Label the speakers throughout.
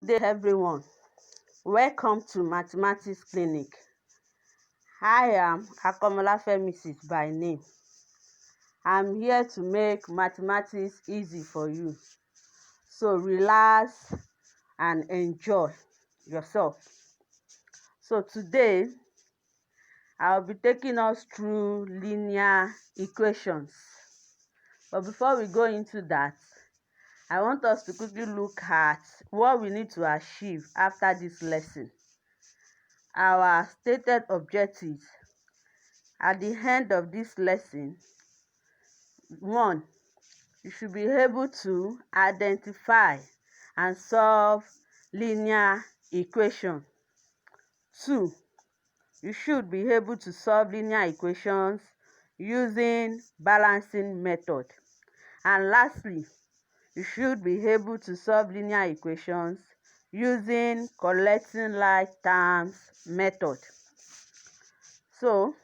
Speaker 1: Good day everyone, welcome to Mathematics Clinic. I am Akomolafe by name. I'm here to make mathematics easy for you, so relax and enjoy yourself. So today I'll be taking us through linear equations, but before we go into that, I want us to quickly look at what we need to achieve after this lesson. Our stated objectives at the end of this lesson: 1. You should be able to identify and solve linear equations. 2. You should be able to solve linear equations using balancing method. And lastly, you should be able to solve linear equations using collecting like terms method. So,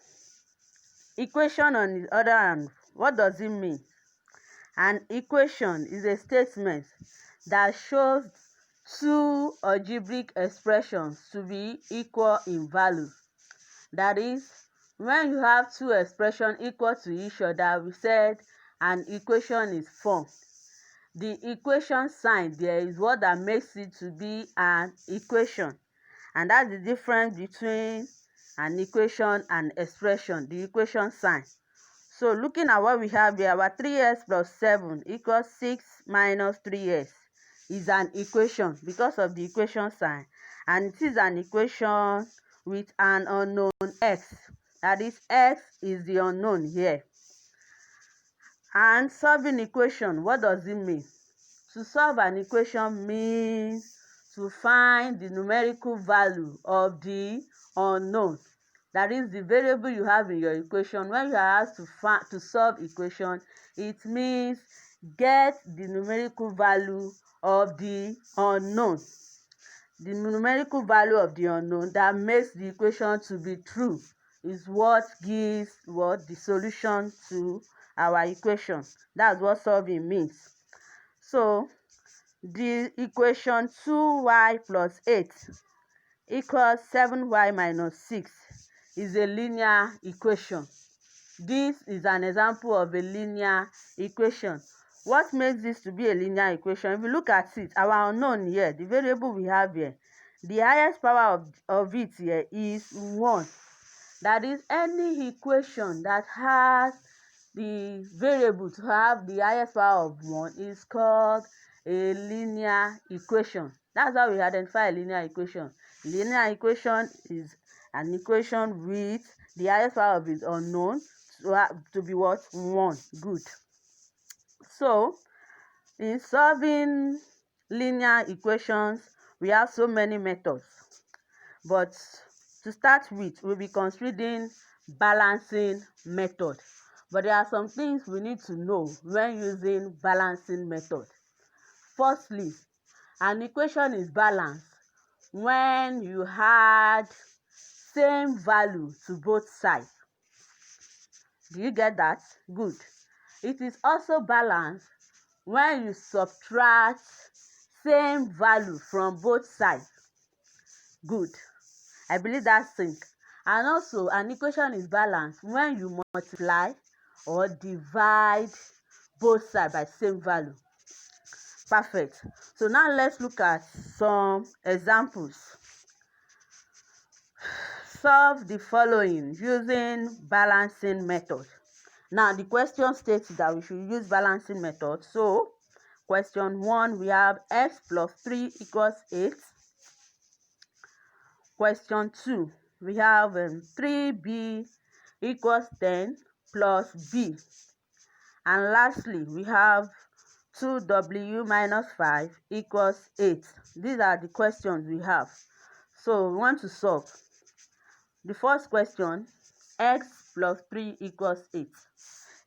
Speaker 1: equation on the other hand, what does it mean? An equation is a statement that shows two algebraic expressions to be equal in value. That is, when you have two expressions equal to each other, we said an equation is formed. The equation sign there is what that makes it to be an equation, and that's the difference between an equation and expression, the equation sign. So looking at what we have here, our 3x plus 7 equals 6 minus 3x is an equation because of the equation sign, and it is an equation with an unknown x. That is, x is the unknown here. And solving equation, what does it mean? To solve an equation means to find the numerical value of the unknown. That is the variable you have in your equation. When you are asked to solve equation, it means get the numerical value of the unknown. The numerical value of the unknown that makes the equation to be true is what gives the solution to our equation. That's what solving means. So the equation 2y plus 8 equals 7y minus 6 is a linear equation. This is an example of a linear equation. What makes this to be a linear equation? If you look at it, our unknown here, the variable we have here, the highest power of it here is 1. That is, any equation that has the variable to have the highest power of 1 is called a linear equation. That's how we identify a linear equation. Linear equation is an equation with the highest power of its unknown to be what? 1. Good. So, in solving linear equations, we have so many methods. But to start with, we'll be considering balancing method. But there are some things we need to know when using balancing method. Firstly, an equation is balanced when you add same value to both sides. Do you get that? Good. It is also balanced when you subtract same value from both sides. Good. I believe that's sync. And also, an equation is balanced when you multiply or divide both sides by same value. Perfect. So now let's look at some examples. Solve the following using balancing method. Now the question states that we should use balancing method. So question 1, we have x plus 3 equals 8. Question 2, we have 3b equals 10 plus b. And lastly, we have 2w minus 5 equals 8. These are the questions we have. So we want to solve. The first question, x plus 3 equals 8.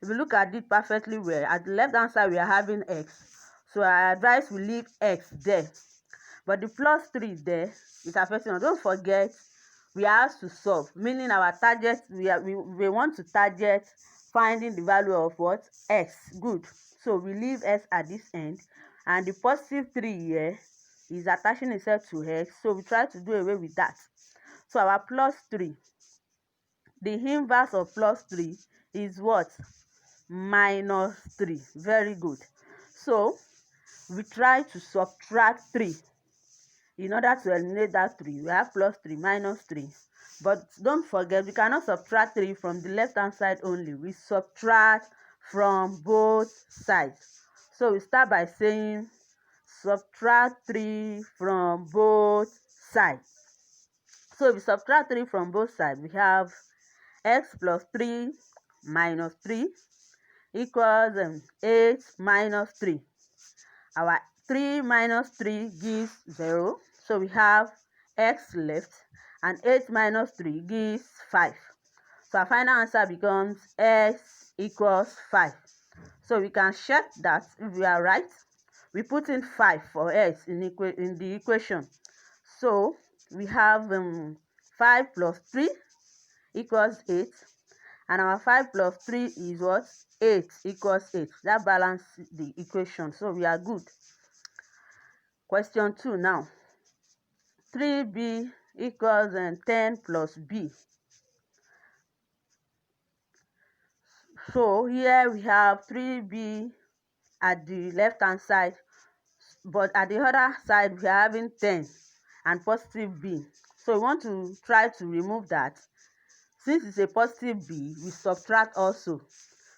Speaker 1: If you look at it perfectly well, at the left hand side we are having x. So I advise we leave x there. But the plus 3 there is affecting us. Don't forget, we are asked to solve, meaning our target, we want to target finding the value of what? X. Good. So we leave x at this end. And the positive 3 here is attaching itself to x, so we try to do away with that. So our plus 3, the inverse of plus 3 is what? Minus 3. Very good. So we try to subtract 3. In order to eliminate that 3, we have plus 3 minus 3. But don't forget, we cannot subtract 3 from the left hand side only. We subtract from both sides. So we start by saying subtract 3 from both sides. So if we subtract 3 from both sides, we have x plus 3 minus 3 equals 8 minus 3. Our 3 minus 3 gives 0. So we have x left, and 8 minus 3 gives 5. So our final answer becomes x equals 5. So we can check that if we are right. We put in 5 for x in the equation. So we have 5 plus 3 equals 8. And our 5 plus 3 is what? 8 equals 8. That balances the equation. So we are good. Question 2 now. 3b equals 10 plus b. So here we have 3b at the left hand side, but at the other side we are having 10 and positive b. So we want to try to remove that. Since it's a positive b, we subtract also.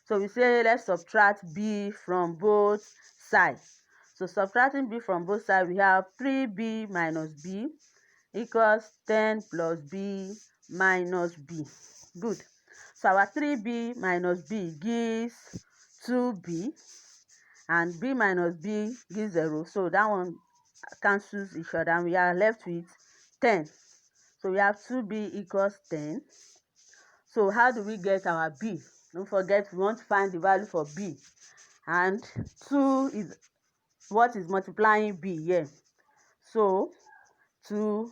Speaker 1: So we say let's subtract b from both sides. So subtracting b from both sides, we have 3b minus b equals 10 plus b minus b. Good. So our 3b minus b gives 2b, and b minus b gives 0. So that one cancels each other, and we are left with 10. So we have 2b equals 10. So how do we get our b? Don't forget, we want to find the value for b. And 2 is what is multiplying b here. So to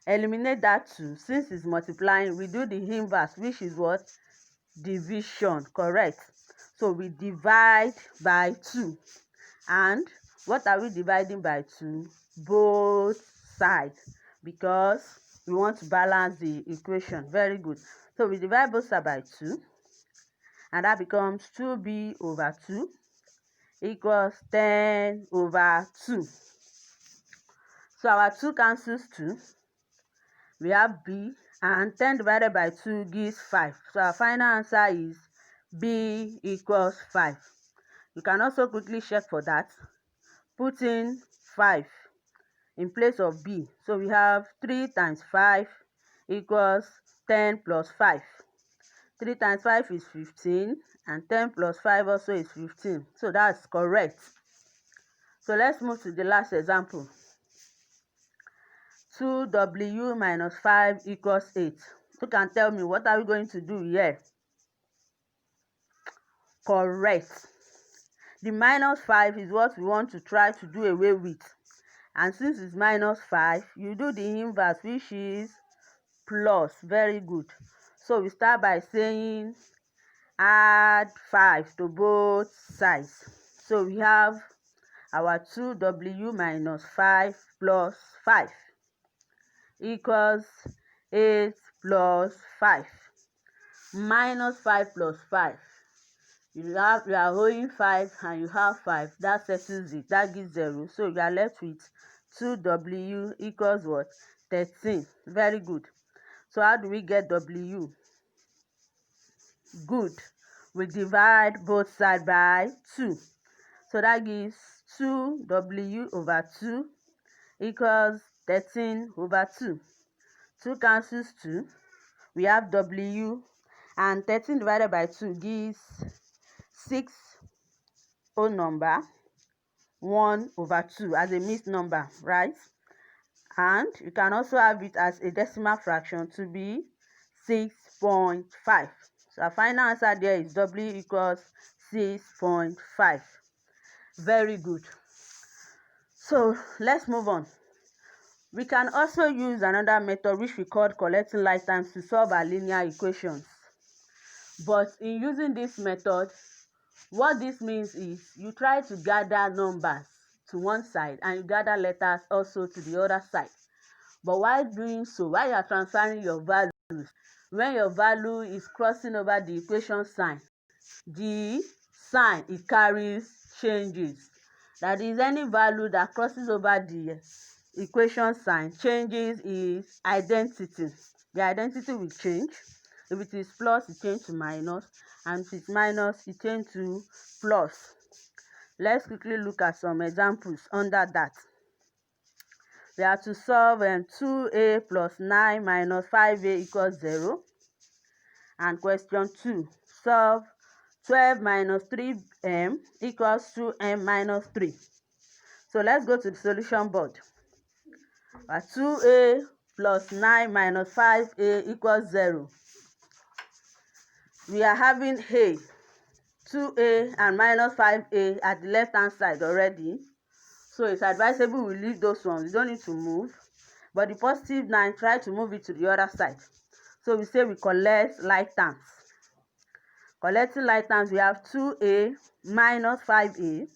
Speaker 1: eliminate that 2, since it's multiplying, we do the inverse, which is what? Division. Correct. So we divide by 2. And what are we dividing by 2? Both sides, because we want to balance the equation. Very good. So we divide both sides by 2, and that becomes 2b over 2 equals 10 over 2. So our 2 cancels 2. We have b, and 10 divided by 2 gives 5. So our final answer is b equals 5. You can also quickly check for that. Put in 5 in place of b. So we have 3 times 5 equals 10 plus 5. 3 times 5 is 15, and 10 plus 5 also is 15. So that's correct. So let's move to the last example. 2w minus 5 equals 8. You can tell me, what are we going to do here? Correct. The minus 5 is what we want to try to do away with. And since it's minus 5, you do the inverse, which is plus. Very good. So we start by saying add 5 to both sides. So we have our 2w minus 5 plus 5 equals 8 plus 5 minus 5 plus 5. You are holding 5 and you have 5. That settles it. That gives 0. So you are left with 2w equals what? 13. Very good. So how do we get w? Good. We divide both sides by 2. So that gives 2w over 2 equals 13 over 2. 2 cancels 2. We have w, and 13 divided by 2 gives 6 whole number, 1 over 2 as a mixed number, right? And you can also have it as a decimal fraction to be 6.5. So our final answer there is w equals 6.5. Very good. So let's move on. We can also use another method which we call collecting like terms to solve our linear equations. But in using this method, what this means is you try to gather numbers to one side and you gather letters also to the other side. But while doing so, while you are transferring your values, when your value is crossing over the equation sign, the sign it carries changes. That is, any value that crosses over the equation sign changes its identity. The identity will change. If it is plus, it change to minus, and if it's minus, it change to plus. Let's quickly look at some examples under that. We have to solve 2a plus 9 minus 5a equals 0. And question 2, solve 12 minus 3m equals 2m minus 3. So let's go to the solution board. 2a plus 9 minus 5a equals 0. We are having a 2a and minus 5a at the left hand side already. So it's advisable we leave those ones. You don't need to move. But the positive 9, try to move it to the other side. So we say we collect like terms. Collecting like terms, we have 2a minus 5a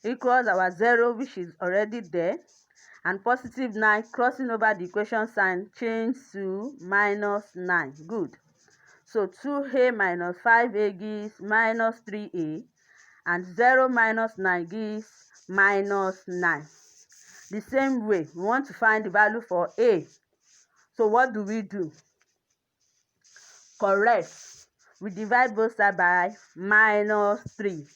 Speaker 1: equals our 0, which is already there. And positive 9 crossing over the equation sign change to minus 9. Good. So 2a minus 5a gives minus 3a. And 0 minus 9 gives minus 9. The same way, we want to find the value for a. So what do? Correct. We divide both sides by minus 3.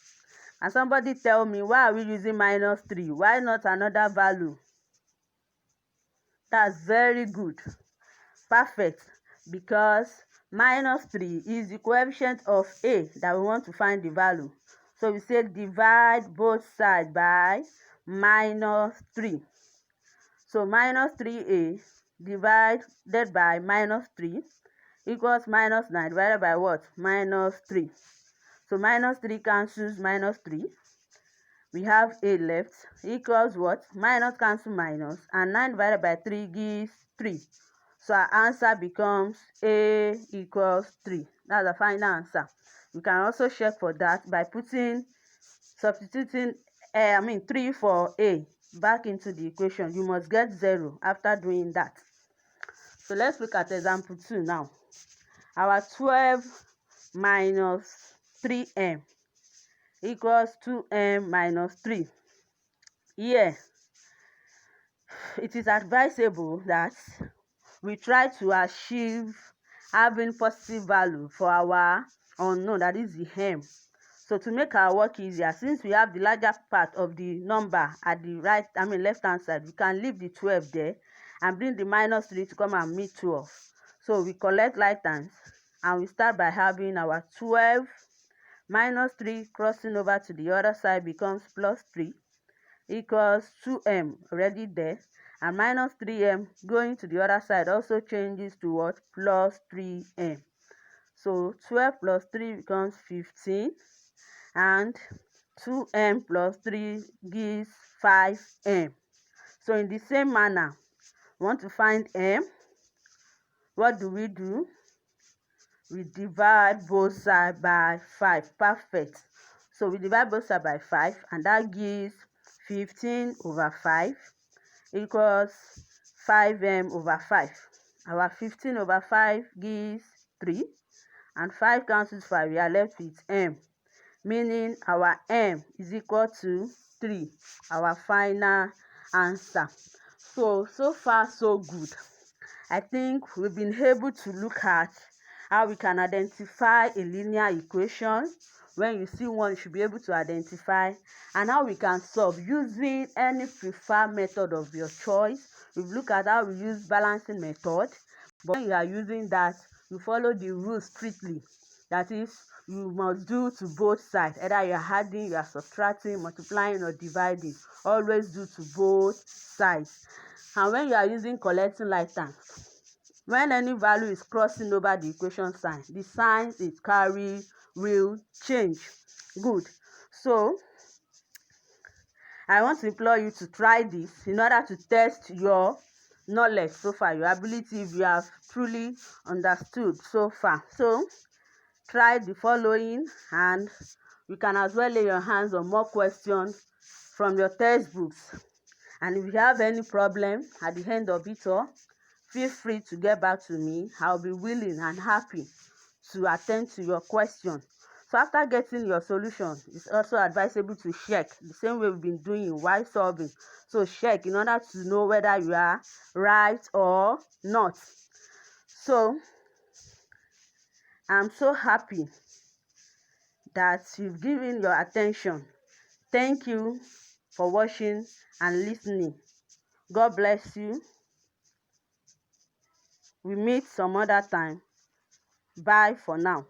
Speaker 1: And somebody tell me, why are we using minus 3? Why not another value? That's very good. Perfect. Because minus 3 is the coefficient of a that we want to find the value. So we say divide both sides by minus 3. So minus 3a divided by minus 3 equals minus 9 divided by what? Minus 3. So minus 3 cancels minus 3. We have a left equals what? Minus cancel minus, and 9 divided by 3 gives 3. So our answer becomes a equals 3. That's the final answer. We can also check for that by substituting 3 for a back into the equation. You must get 0 after doing that. So let's look at example 2 now. Our 12 minus 3m equals 2m minus 3. Here, it is advisable that we try to achieve having positive value for our unknown, that is the m. So to make our work easier, since we have the larger part of the number at the left hand side, we can leave the 12 there and bring the minus 3 to come and meet 12. So we collect like terms and we start by having our 12 minus 3 crossing over to the other side becomes plus 3 equals 2m already there, and minus 3m going to the other side also changes to what? Plus 3m. So 12 plus 3 becomes 15, and 2m plus 3 gives 5m. So in the same manner, we want to find m. What do? We divide both sides by 5. Perfect. So we divide both sides by 5, and that gives 15 over 5 equals 5m over 5. Our 15 over 5 gives 3, and 5 cancels 5. We are left with m, meaning our m is equal to 3. Our final answer. So far so good. I think we've been able to look at how we can identify a linear equation. When you see one, you should be able to identify, and how we can solve using any preferred method of your choice. We've looked at how we use balancing method, but when you are using that, you follow the rules strictly. That is, you must do to both sides. Either you are adding, you are subtracting, multiplying, or dividing. Always do to both sides. And when you are using collecting like terms, when any value is crossing over the equation sign, the signs it carries will change. Good. So I want to implore you to try this in order to test your knowledge so far, your ability, if you have truly understood so far. So try the following, and you can as well lay your hands on more questions from your textbooks. And if you have any problem at the end of it all, feel free to get back to me. I'll be willing and happy to attend to your question. So after getting your solution, it's also advisable to check the same way we've been doing while solving. So check in order to know whether you are right or not. So I'm so happy that you've given your attention. Thank you for watching and listening. God bless you. We meet some other time. Bye for now.